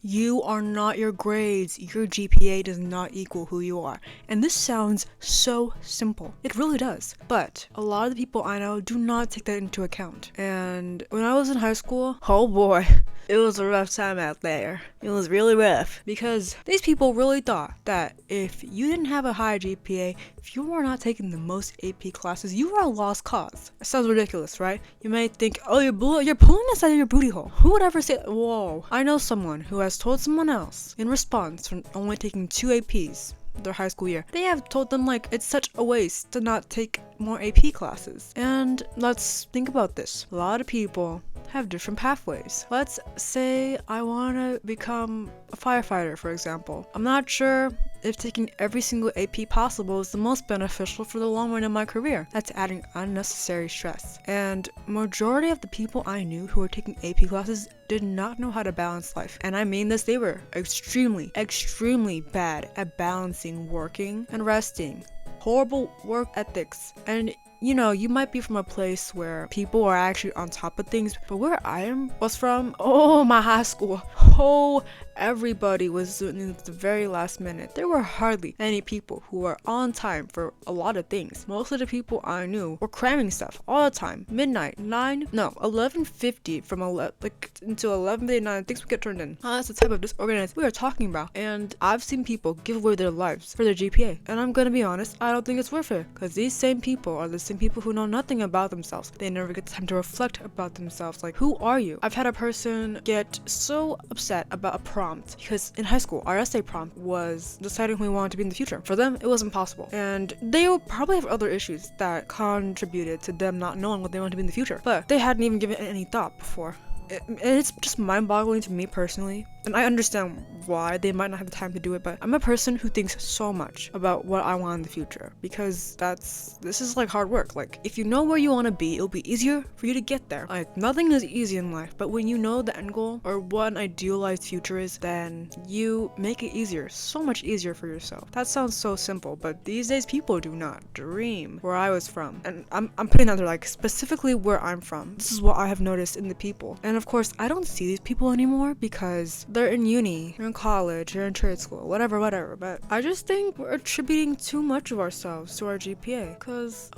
You are not your grades. Your GPA does not equal who you are. And this sounds so simple. It really does. But a lot of the people I know do not take that into account. And when I was in high school, oh boy, it was a rough time out there. It was really rough. Because these people really thought that if you didn't have a high GPA, if you were not taking the most AP classes, you were a lost cause. It sounds ridiculous, right? You may think, oh, you're pulling this out of your booty hole. Who would ever say, whoa. I know someone who has told someone else in response from only taking 2 APs their high school year. They have told them like it's such a waste to not take more AP classes. And let's think about this. A lot of people have different pathways. Let's say I want to become a firefighter, for example. I'm not sure if taking every single AP possible is the most beneficial for the long run in my career. That's adding unnecessary stress. And majority of the people I knew who were taking AP classes did not know how to balance life. And I mean this, they were extremely bad at balancing working and resting. Horrible work ethics. And you know, you might be from a place where people are actually on top of things, but where I was from, my high school, everybody was doing it at the very last minute. There were hardly any people who were on time for a lot of things. Most of the people I knew were cramming stuff all the time. Midnight, 11:50 from until 11:59, things would get turned in. That's the type of disorganized we are talking about. And I've seen people give away their lives for their GPA. And I'm gonna be honest, I don't think it's worth it. Because these same people are the same people who know nothing about themselves. They never get time to reflect about themselves. Like, who are you? I've had a person get so upset about a prompt because in high school, our essay prompt was deciding who we wanted to be in the future. For them, it was impossible. And they will probably have other issues that contributed to them not knowing what they want to be in the future. But they hadn't even given it any thought before. And it's just mind-boggling to me personally. And I understand why they might not have the time to do it, but I'm a person who thinks so much about what I want in the future because this is like hard work. Like, if you know where you want to be, it'll be easier for you to get there. Like, nothing is easy in life, but when you know the end goal or what an idealized future is, then you make it easier, so much easier for yourself. That sounds so simple, but these days people do not dream where I was from. And I'm putting out there, like, specifically where I'm from. This is what I have noticed in the people. And of course, I don't see these people anymore because they're in uni, they're in college, they're in trade school, whatever. But I just think we're attributing too much of ourselves to our GPA. Cause,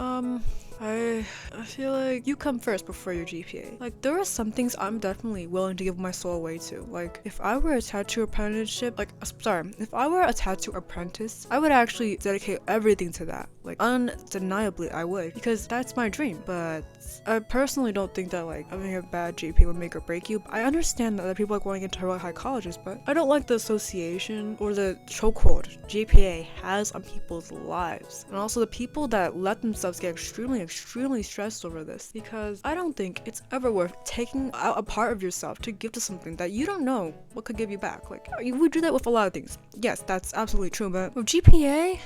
I feel like you come first before your GPA. Like, there are some things I'm definitely willing to give my soul away to. Like, if I were a tattoo apprentice, I would actually dedicate everything to that. Like, undeniably, I would. Because that's my dream. But I personally don't think that, like, having a bad GPA would make or break you. I understand that other people are going into really high colleges, but I don't like the association or the chokehold GPA has on people's lives. And also the people that let themselves get extremely stressed over this, because I don't think it's ever worth taking out a part of yourself to give to something that you don't know what could give you back. Like, you would do that with a lot of things. Yes, that's absolutely true, but with GPA,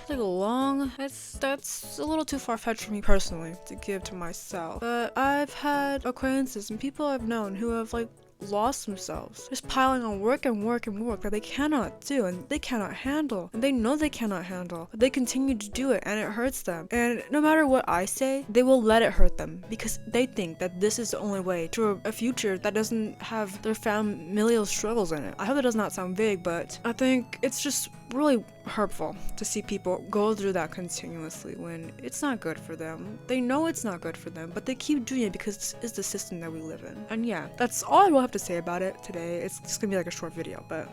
that's a little too far-fetched for me personally to give to myself. But I've had acquaintances and people I've known who have, like, lost themselves, just piling on work that they cannot do and they cannot handle, and they know they cannot handle, but they continue to do it and it hurts them. And no matter what I say, they will let it hurt them because they think that this is the only way to a future that doesn't have their familial struggles in it. I hope that does not sound vague, but I think it's just really hurtful to see people go through that continuously when it's not good for them. They know it's not good for them, but they keep doing it because it's the system that we live in. And yeah, that's all I will have to say about it today. It's just gonna be like a short video, but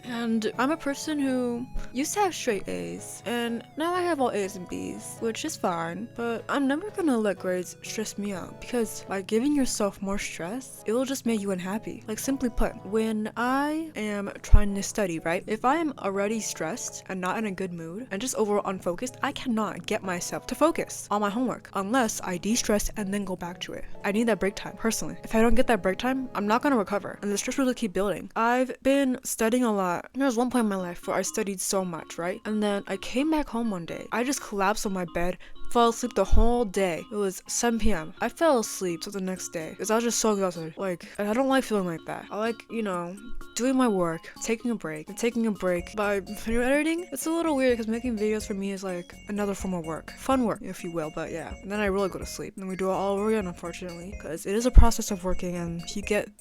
and I'm a person who used to have straight A's, and now I have all A's and B's, which is fine, but I'm never gonna let grades stress me out, because by giving yourself more stress, it will just make you unhappy. Like, simply put, when I am trying to study, right, if I am already stressed and not in a good mood and just overall unfocused, I cannot get myself to focus on my homework unless I de-stress and then go back to it. I need that break time, personally. If I don't get that break time, I'm not gonna recover, and the stress will just keep building. I've been studying a lot. There was one point in my life where I studied so much, right? And then I came back home one day. I just collapsed on my bed, Fell asleep the whole day. It was 7 p.m. I fell asleep till the next day because I was just so exhausted. Like, I don't like feeling like that. I like, doing my work, taking a break, and taking a break by video editing. It's a little weird because making videos for me is like another form of work. Fun work, if you will, but yeah. And then I really go to sleep. And then we do it all over again, unfortunately, because it is a process of working, and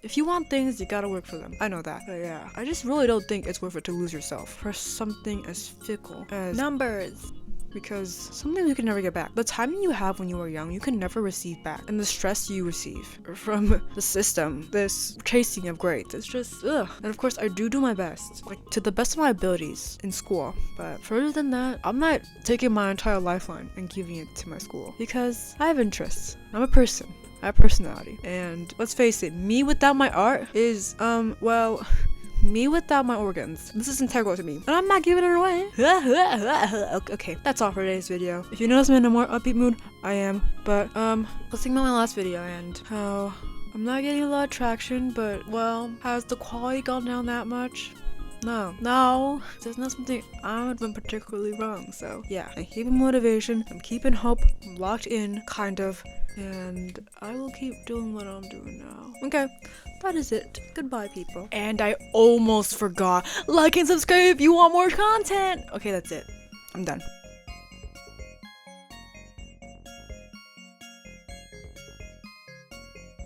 if you want things, you gotta work for them. I know that. But yeah, I just really don't think it's worth it to lose yourself for something as fickle as numbers. Because something you can never get back. The timing you have when you were young, you can never receive back. And the stress you receive from the system, this chasing of grades, it's just, ugh. And of course, I do my best, like to the best of my abilities in school. But further than that, I'm not taking my entire lifeline and giving it to my school. Because I have interests. I'm a person. I have personality. And let's face it, me without my art is, me without my organs. This is integral to me. And I'm not giving it away. Okay, that's all for today's video. If you notice me in a more upbeat mood, I am. But, let's think about my last video and how I'm not getting a lot of traction, but, well, has the quality gone down that much? No. There's not something I've been particularly wrong. So, yeah, I'm keeping motivation. I'm keeping hope. I'm locked in, kind of. And I will keep doing what I'm doing now. Okay, that is it. Goodbye, people. And I almost forgot. Like and subscribe if you want more content. Okay, that's it. I'm done.